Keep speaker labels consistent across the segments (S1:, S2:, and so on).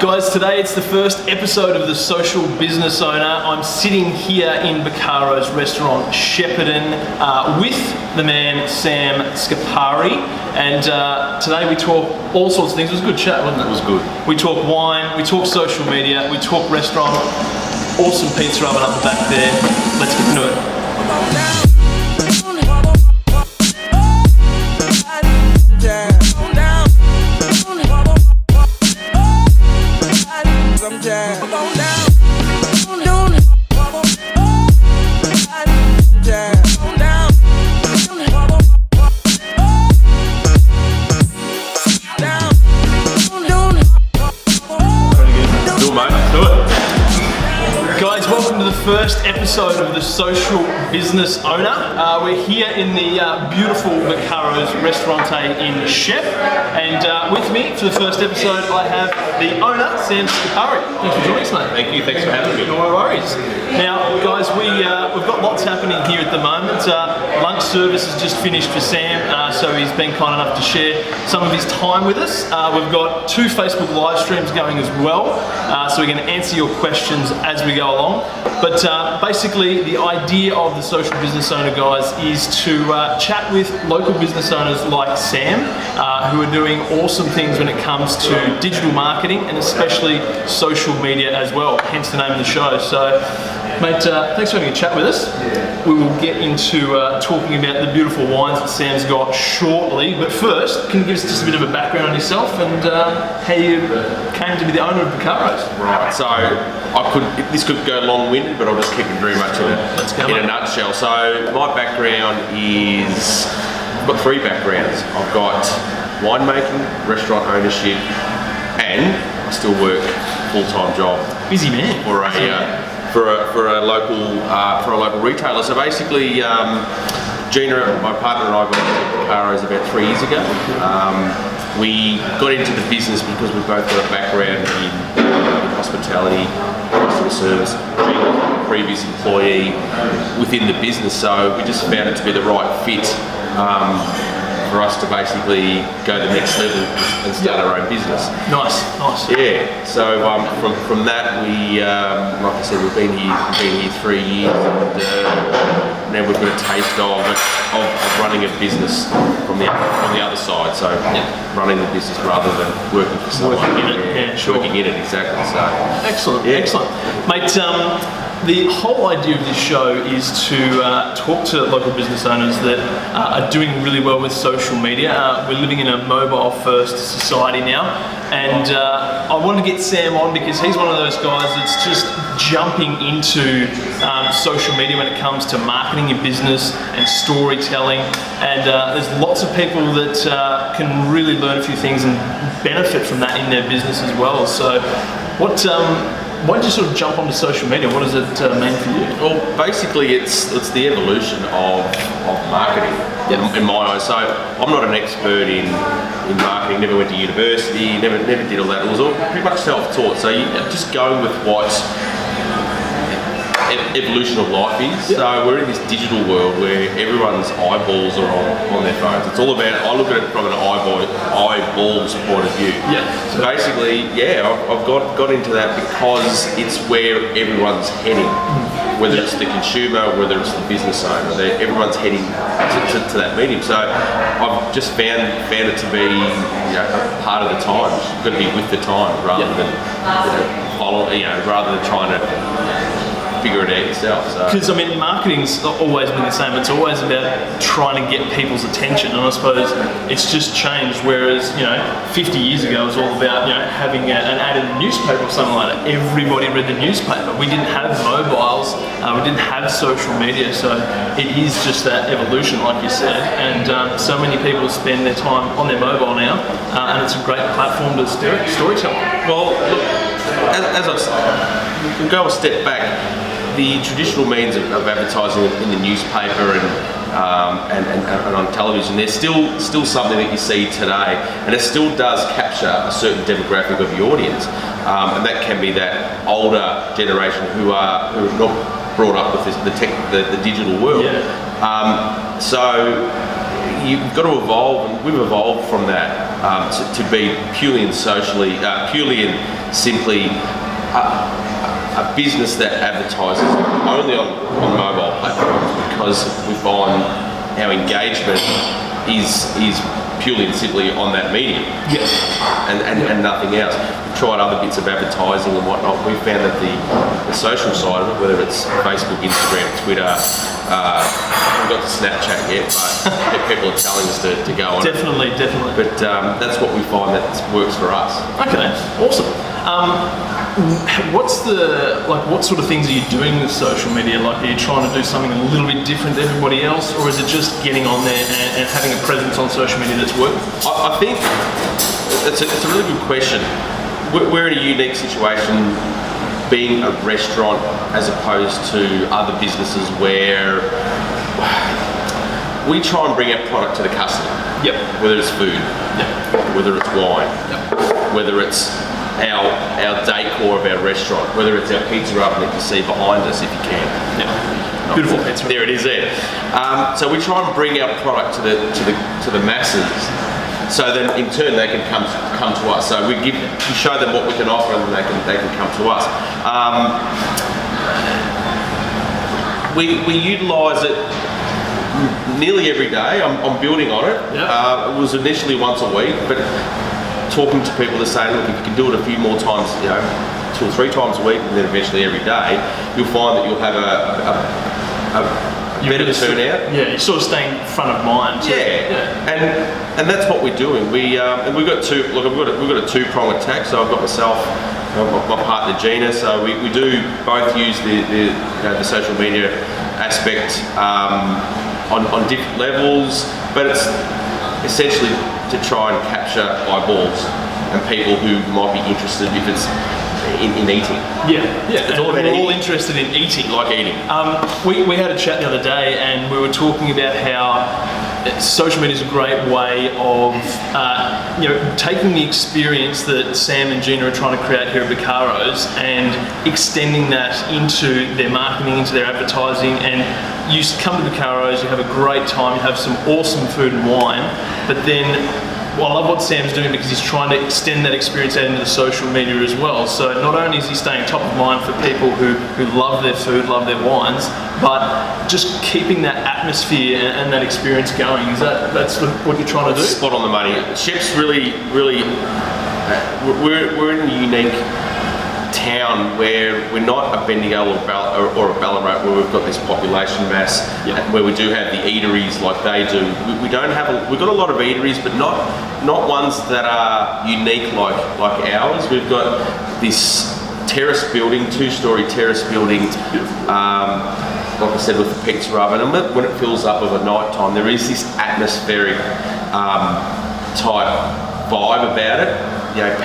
S1: Guys, today it's the first episode of The Social Business Owner. I'm sitting here in Bicaro's restaurant, Shepparton, with the man, Sam Scarpari. And today we talk all sorts of things. It was a good chat, wasn't it?
S2: It was good.
S1: We talk wine, we talk social media, we talk restaurant. Awesome pizza oven up the back there. Let's get into it. Guys, welcome to the first episode of The Social Business Owner. We're here in the beautiful Bicaro's Ristorante in Shep, and with me for the first episode I have the owner, Sam Scarpari. Thanks for joining us, mate.
S2: Thank you, thanks for having me.
S1: No worries. Now, guys, we've got lots happening here at the moment. Lunch service has just finished for Sam, so he's been kind enough to share some of his time with us. We've got 2 Facebook live streams going as well, so we're going to answer your questions as we go along. But basically, the idea of The Social Business Owner, guys, is to chat with local business owners like Sam, who are doing awesome things when it comes to digital marketing and especially social media as well, hence the name of the show. So, mate, thanks for having a chat with us. We will get into talking about the beautiful wines that Sam's got shortly, but first, can you give us just a bit of a background on yourself and how you came to be the owner of Bicaro's?
S2: Right, so this could go long-winded, but I'll just keep it very much in a nutshell. So my background is, I've got 3 backgrounds. I've got winemaking, restaurant ownership, and I still work full-time job.
S1: Busy man.
S2: For a local retailer. So basically, Gina, my partner, and I got into Bicaro's about 3 years ago. We got into the business because we both got a background in hospitality, customer service, being a previous employee within the business. So we just found it to be the right fit for us to basically go to the next level and start our own business.
S1: Nice.
S2: Yeah. So from that, we like I said, we've been here 3 years, and now we've got a taste of running a business from the other side. So running the business rather than working for someone. Working in it, exactly. So
S1: Excellent, mate. The whole idea of this show is to talk to local business owners that are doing really well with social media. We're living in a mobile-first society now, and I wanted to get Sam on because he's one of those guys that's just jumping into social media when it comes to marketing your business and storytelling. And there's lots of people that can really learn a few things and benefit from that in their business as well. So, why did you sort of jump onto social media? What does it mean for you?
S2: Well, basically, it's the evolution of marketing in my eyes. So I'm not an expert in marketing. Never went to university. Never did all that. It was all pretty much self-taught. So you just going with what evolution of life is. So we're in this digital world where everyone's eyeballs are on their phones. It's all about, I look at it from an eyeballs point of view.
S1: Yeah.
S2: So basically, I've got into that because it's where everyone's heading. Whether it's the consumer, whether it's the business owner, everyone's heading to that medium. So I've just found it to be a part of the time. You've got to be with the time rather than follow, rather than trying to figure it out yourself.
S1: Because I mean, marketing's always been the same. It's always about trying to get people's attention, and I suppose it's just changed. Whereas 50 years ago it was all about having an ad in the newspaper or something like that. Everybody read the newspaper. We didn't have mobiles. We didn't have social media. So it is just that evolution, like you said. And so many people spend their time on their mobile now, and it's a great platform to storytelling.
S2: Well, look, as I said, we'll go a step back. The traditional means of advertising in the newspaper and on television, there's still something that you see today, and it still does capture a certain demographic of the audience, and that can be that older generation who are not brought up with the digital world.
S1: Yeah.
S2: So you've got to evolve, and we've evolved from that to be purely and simply a business that advertises only on mobile platforms, because we find our engagement is purely and simply on that medium, and nothing else. We've tried other bits of advertising and whatnot. We've found that the social side of it, whether it's Facebook, Instagram, Twitter, we haven't got to Snapchat yet, but people are telling us to go on.
S1: Definitely.
S2: But that's what we find that works for us.
S1: Okay, awesome. What sort of things are you doing with social media? Like, are you trying to do something a little bit different than everybody else, or is it just getting on there and having a presence on social media that's working?
S2: I think it's a really good question. We're in a unique situation being a restaurant as opposed to other businesses where we try and bring our product to the customer.
S1: Yep.
S2: Whether it's food, whether it's wine, whether it's our decor of our restaurant, whether it's our pizza oven that you see behind us if you can.
S1: Yeah. Beautiful pizza.
S2: There it is there. So we try and bring our product to the masses, so then in turn they can come to us. So we show them what we can offer, and then they can come to us. We utilise it nearly every day. I'm building on it.
S1: Yeah.
S2: It was initially once a week, but talking to people, they're saying, look, if you can do it a few more times, 2 or 3 times a week, and then eventually every day, you'll find that you'll have a better turnout.
S1: Yeah, you're sort of staying front of mind.
S2: Yeah. And that's what we're doing. We've got a 2-prong attack. So I've got myself, my partner Gina. So we do both use the social media aspect on different levels, but it's essentially to try and capture eyeballs and people who might be interested if it's in eating.
S1: It's all about we're all interested in eating.
S2: Like eating.
S1: We had a chat the other day, and we were talking about how social media is a great way of taking the experience that Sam and Gina are trying to create here at Bicaro's and extending that into their marketing, into their advertising. And you come to Bicaro's, you have a great time, you have some awesome food and wine, but then I love what Sam's doing because he's trying to extend that experience out into the social media as well. So not only is he staying top of mind for people who love their food, love their wines, but just keeping that atmosphere and that experience going. That's what you're trying to do?
S2: Spot on the money. Shep's really, we're in a unique town where we're not a Bendigo or a Ballarat where we've got this population mass, where we do have the eateries like they do. We don't have we've got a lot of eateries, but not ones that are unique like ours. We've got this terrace building, 2-story terrace building, like I said, with the pizza oven, and when it fills up of a night time, there is this atmospheric type vibe about it.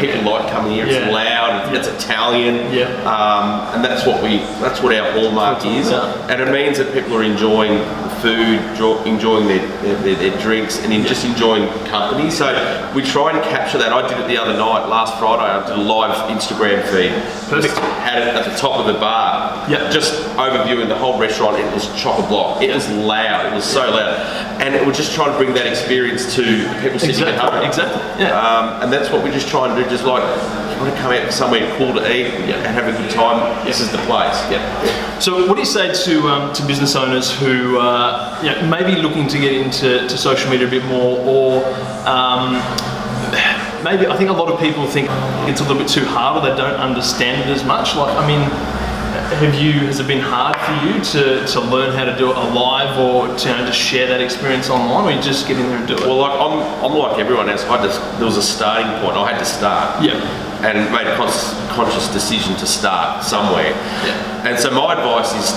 S2: People like coming here. It's loud. It's Italian. And that's what our hallmark is. And it means that people are enjoying the food, enjoying their drinks, and just enjoying company. So we try and capture that. I did it the other night, last Friday. I did a live Instagram feed.
S1: Perfect.
S2: Had it at the top of the bar. Just overviewing the whole restaurant. It was chock-a-block. It was loud. It was so loud. And it was just trying to bring that experience to the people sitting at home.
S1: Exactly.
S2: And that's what we just try and do. Just like, if you want to come out somewhere cool to eat and have a good time, this is the place.
S1: So what do you say to business owners who maybe looking to get into social media a bit more, or maybe I think a lot of people think it's a little bit too hard, or they don't understand it as much. Has it been hard for you to learn how to do it live, or to share that experience online, or you just get in there and do it?
S2: Well, I'm like everyone else. There was a starting point. I had to start. And made a conscious decision to start somewhere. And so my advice is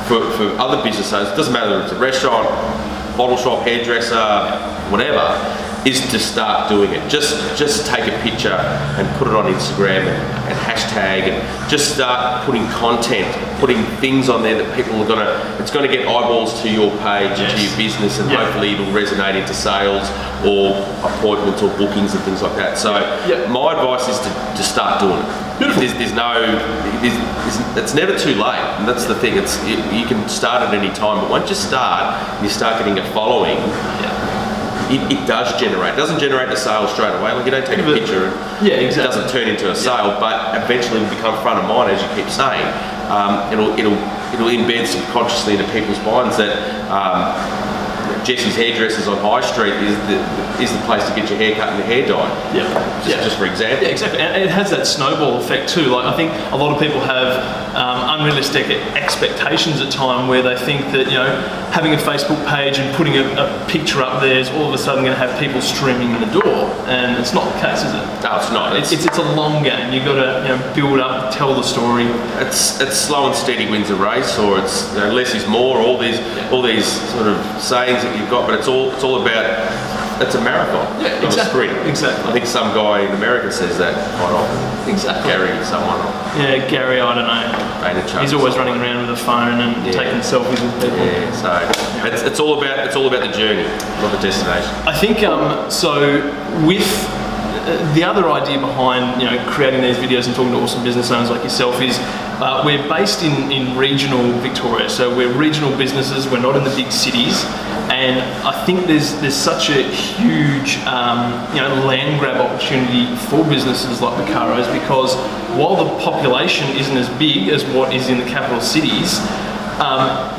S2: for other business owners, it doesn't matter whether it's a restaurant, bottle shop, hairdresser, whatever, is to start doing it. Just take a picture and put it on Instagram and hashtag, and just start putting content, putting things on there that people are it's gonna get eyeballs to your page and to your business, and hopefully it'll resonate into sales or appointments or bookings and things like that. So my advice is to start doing it. It's never too late, and that's the thing. You can start at any time, but once you start getting a following, it does generate. It doesn't generate the sale straight away. Like you don't take a picture and it doesn't turn into a sale, but eventually it'll become front of mind, as you keep saying. It'll embed subconsciously into people's minds that Jesse's Hairdressers on High Street is the place to get your hair cut and your hair dyed. Just for example.
S1: Yeah, exactly. And it has that snowball effect too. Like I think a lot of people have unrealistic expectations at time where they think that, you know, having a Facebook page and putting a picture up there is all of a sudden going to have people streaming in the door, and it's not the case, is it?
S2: No, it's not.
S1: It's a long game. You've got to build up, tell the story.
S2: It's slow and steady wins a race, or it's less is more. All these sort of sayings that you've got, but it's all about. It's a marathon.
S1: Yeah,
S2: not a sprint.
S1: Exactly.
S2: I think some guy in America says that quite often.
S1: Exactly.
S2: Gary, someone.
S1: Yeah, Gary. I don't know. He's always running around with a phone and taking selfies with people.
S2: Yeah, so it's all about the journey, not the destination.
S1: I think so. With the other idea behind creating these videos and talking to awesome business owners like yourself is we're based in regional Victoria, so we're regional businesses. We're not in the big cities, and I think there's such a huge land grab opportunity for businesses like Bicaro's, because while the population isn't as big as what is in the capital cities,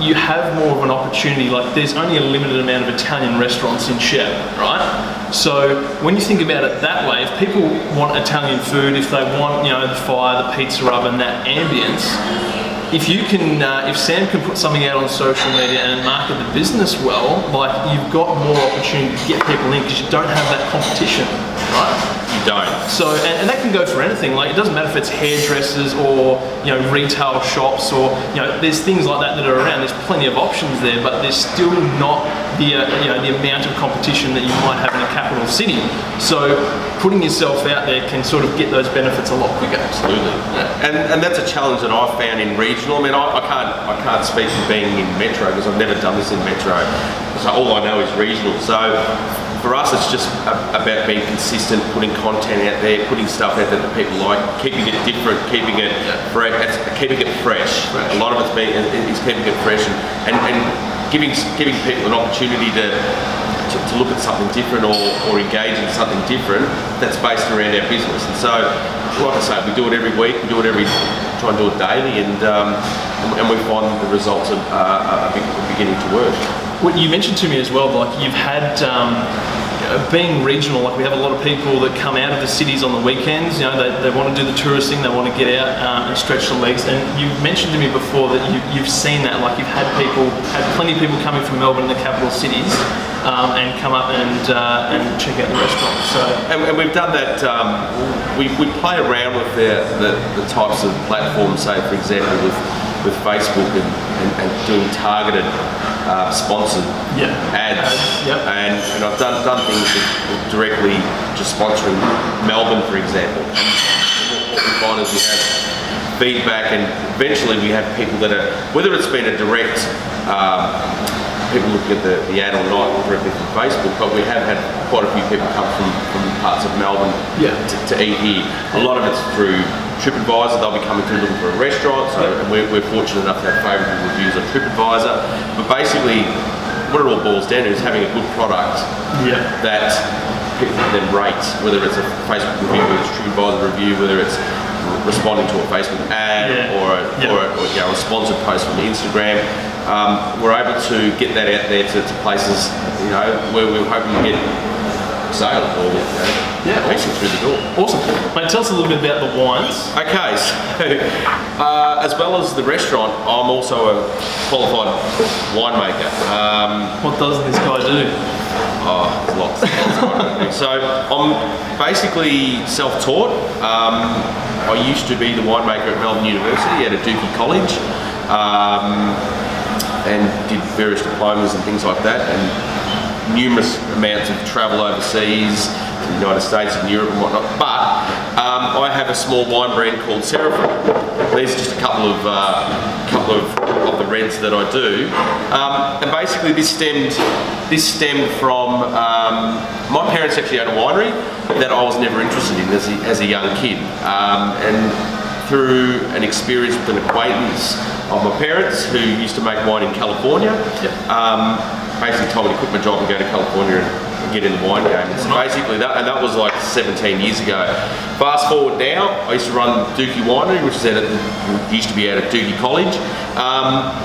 S1: you have more of an opportunity. Like there's only a limited amount of Italian restaurants in Shepparton, right? So when you think about it that way, if people want Italian food, if they want the fire, the pizza oven, that ambience, if Sam can put something out on social media and market the business well, like you've got more opportunity to get people in because you don't have that competition, right?
S2: You don't.
S1: So, and that can go for anything. Like it doesn't matter if it's hairdressers or retail shops or there's things like that are around. There's plenty of options there, but there's still not the amount of competition that you might have in a capital city. So putting yourself out there can sort of get those benefits a lot quicker.
S2: Absolutely. Yeah. And that's a challenge that I've found in regional. I mean, I can't speak for being in metro because I've never done this in metro. So all I know is regional. So for us, it's just about being consistent, putting content out there, putting stuff out there that people like, keeping it different, keeping it fresh. A lot of it's keeping it fresh and giving people an opportunity to look at something different or engage in something different that's based around our business. And so, like I say, we do it every week, try and do it daily, and we find the results are beginning to work.
S1: What you mentioned to me as well, like you've had being regional, like we have a lot of people that come out of the cities on the weekends. They want to do the touristing, they want to get out and stretch the legs. And you've mentioned to me before that you've seen that, like you've had plenty of people coming from Melbourne and the capital cities and come up and check out the restaurant. So
S2: and we've done that. We play around with the types of platforms. Say, for example, with Facebook and doing targeted sponsored ads. And I've done things with directly just sponsoring Melbourne, for example. And what we find is we have feedback, and eventually we have people that are, whether it's been a direct people looking at the ad or not directly from Facebook, but we have had quite a few people come from parts of Melbourne to eat here. A lot of it's through TripAdvisor. They'll be coming through looking for a restaurant, so and we're fortunate enough to have favourable reviews on TripAdvisor. But basically, what it all boils down to is having a good product that people then rate, whether it's a Facebook review, whether it's TripAdvisor review, whether it's responding to a Facebook ad or a sponsored post from Instagram. We're able to get that out there to places where we're hoping to get sales or patients through the door.
S1: Awesome. Mate, tell us a little bit about the wines.
S2: Okay, so as well as the restaurant, I'm also a qualified winemaker.
S1: What does this guy do?
S2: Lots of things. So I'm basically self-taught. I used to be the winemaker at Melbourne University at a Dookie College, and did various diplomas and things like that, and numerous amounts of travel overseas, to the United States and Europe and whatnot. But I have a small wine brand called Scarpari. These are just a couple of the reds that I do, and basically this stemmed from my parents actually own a winery that I was never interested in as a young kid, and through an experience with an acquaintance of my parents who used to make wine in California, basically told me to quit my job and go to California and get in the wine game. So basically that was like 17 years ago. Fast forward now, I used to run Dookie Winery, which used to be out at Dookie College.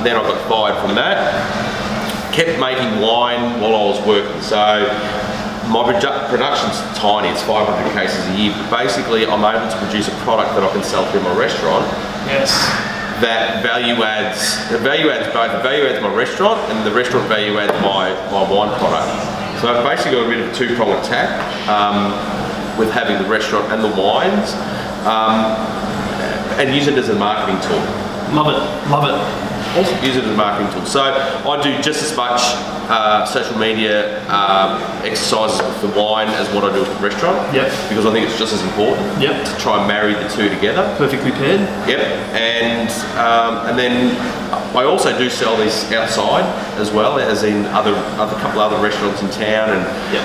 S2: Then I got fired from that. Kept making wine while I was working. So my production's tiny, it's 500 cases a year, but basically I'm able to produce a product that I can sell through my restaurant.
S1: Yes.
S2: That value adds both. The value adds my restaurant, and the restaurant value adds my wine product. So I've basically got a bit of a two-pronged attack with having the restaurant and the wines, and use it as a marketing tool.
S1: Love it, love it.
S2: Also use it as a marketing tool. So I do just as much social media exercises with the wine as what I do with the restaurant.
S1: Yep.
S2: Because I think it's just as important.
S1: Yep.
S2: To try and marry the two together.
S1: Perfectly paired.
S2: Yep. And then I also do sell these outside as well, as in other couple other restaurants in town, and
S1: yep.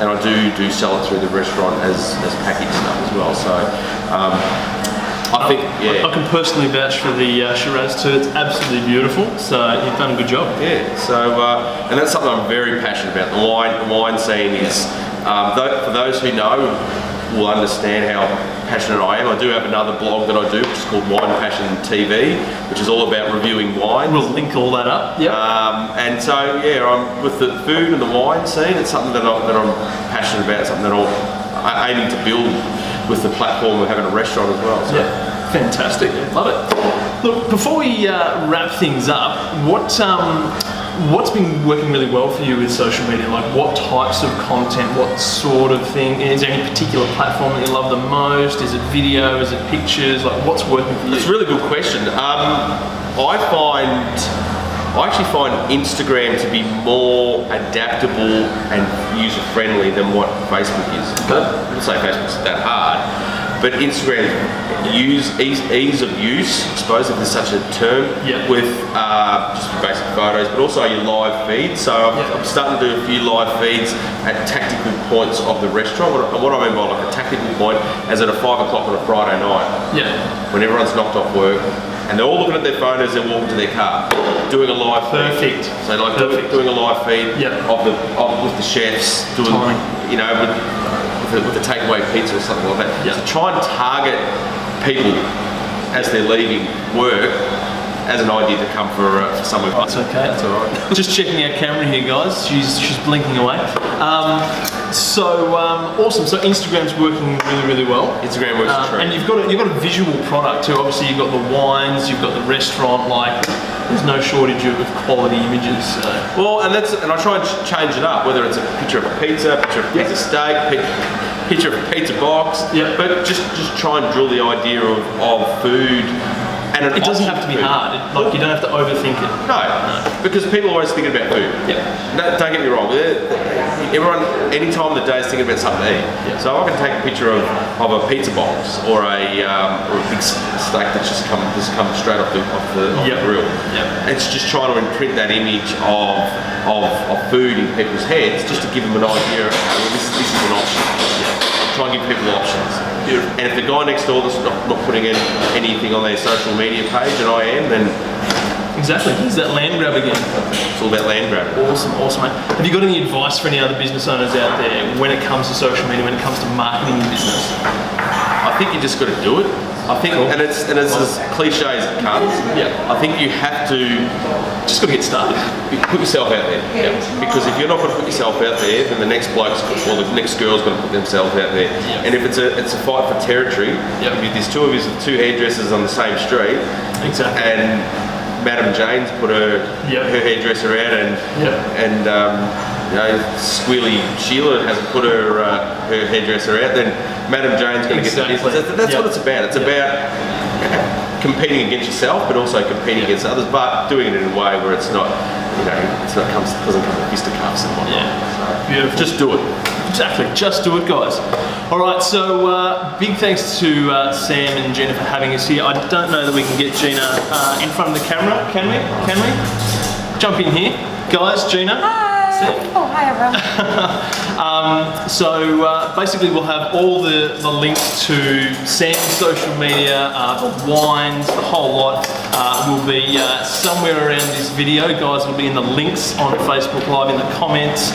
S2: And I do sell it through the restaurant as packaged stuff as well. So. I think, yeah.
S1: I can personally vouch for the Shiraz too. It's absolutely beautiful. So you've done a good job.
S2: Yeah. So and that's something I'm very passionate about. The wine scene is for those who know will understand how passionate I am. I do have another blog that I do, which is called Wine Passion TV, which is all about reviewing wines.
S1: We'll link all that up. Yep.
S2: And so yeah, I'm with the food and the wine scene. It's something that I'm passionate about. It's something that I'm aiming to build with the platform of having a restaurant as well. So.
S1: Yeah. Fantastic, love it. Look, before we wrap things up, what's been working really well for you with social media? Like what types of content, what sort of thing? Is there any particular platform that you love the most? Is it video, is it pictures? Like what's working for you?
S2: That's a really good question. I actually find Instagram to be more adaptable and user-friendly than what Facebook is.
S1: Okay.
S2: I wouldn't say Facebook's that hard, but Instagram ease of use, I suppose if there's such a term,
S1: yep.
S2: with just basic photos, but also your live feeds. So I'm starting to do a few live feeds at tactical points of the restaurant. What I mean by like a tactical point is at 5 o'clock on a Friday night, when everyone's knocked off work, and they're all looking at their phone as they're walking to their car, doing a live feed.
S1: Perfect.
S2: So like doing a live feed with the chefs, doing with the takeaway pizza or something like that. So try and target people as they're leaving work as an idea to come for somewhere.
S1: That's okay. That's all right. Just checking our camera here, guys. She's blinking away. Awesome. So Instagram's working really, really well.
S2: Instagram works a treat.
S1: And you've got a visual product too. Obviously, you've got the wines, you've got the restaurant. Like, there's no shortage of quality images. So.
S2: Well, and I try and change it up. Whether it's a picture of a pizza, picture of a pizza steak, picture of a pizza box. But just try and drill the idea of food. And
S1: it doesn't have to be hard. You don't have to overthink it.
S2: No, because people are always thinking about food. No, don't get me wrong. Everyone, any time of the day, is thinking about something to eat. So I can take a picture of a pizza box or a big steak that's just come straight off the grill. It's just trying to imprint that image of food in people's heads, just to give them an idea. This is an option. Try and give people options. Beautiful. And if the guy next door that's not putting anything on their social media page, and I am, then...
S1: Exactly. Here's that land grab again.
S2: It's all about land grab.
S1: Awesome, mate. Have you got any advice for any other business owners out there when it comes to social media, when it comes to marketing your business?
S2: I think you just got to do it. I think, and it's as cliche as it comes. I think you have to
S1: just got to get started.
S2: Put yourself out there. Because if you're not going to put yourself out there, then the next bloke's or the next girl's going to put themselves out there. And if it's a fight for territory, if there's two hairdressers on the same street, and Madam Jane's put her hairdresser out, and Squealy Sheila hasn't put her hairdresser out, then Madam Jane's going to get the business. That's what it's about. It's about competing against yourself, but also competing against others, but doing it in a way where it's not, doesn't come with fisticuffs and whatnot. So,
S1: beautiful.
S2: Just do it.
S1: Exactly. Just do it, guys. All right. So big thanks to Sam and Gina for having us here. I don't know that we can get Gina in front of the camera. Can we? Can we? Jump in here, guys. Gina.
S3: Hi. Oh, hi everyone.
S1: Basically we'll have all the links to Sam's social media, the wines, the whole lot will be somewhere around this video. Guys, will be in the links on Facebook Live, in the comments.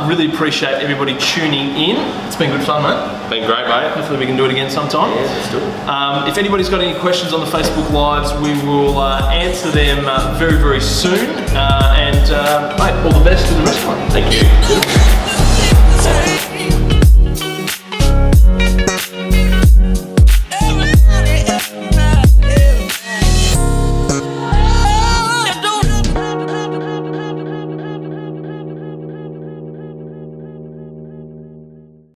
S1: Really appreciate everybody tuning in. It's been good fun, mate.
S2: Been great, mate.
S1: Hopefully we can do it again sometime.
S2: Yeah, let's do it.
S1: If anybody's got any questions on the Facebook Lives, we will answer them very, very soon. Mate, all the best to the restaurant.
S2: Thank you.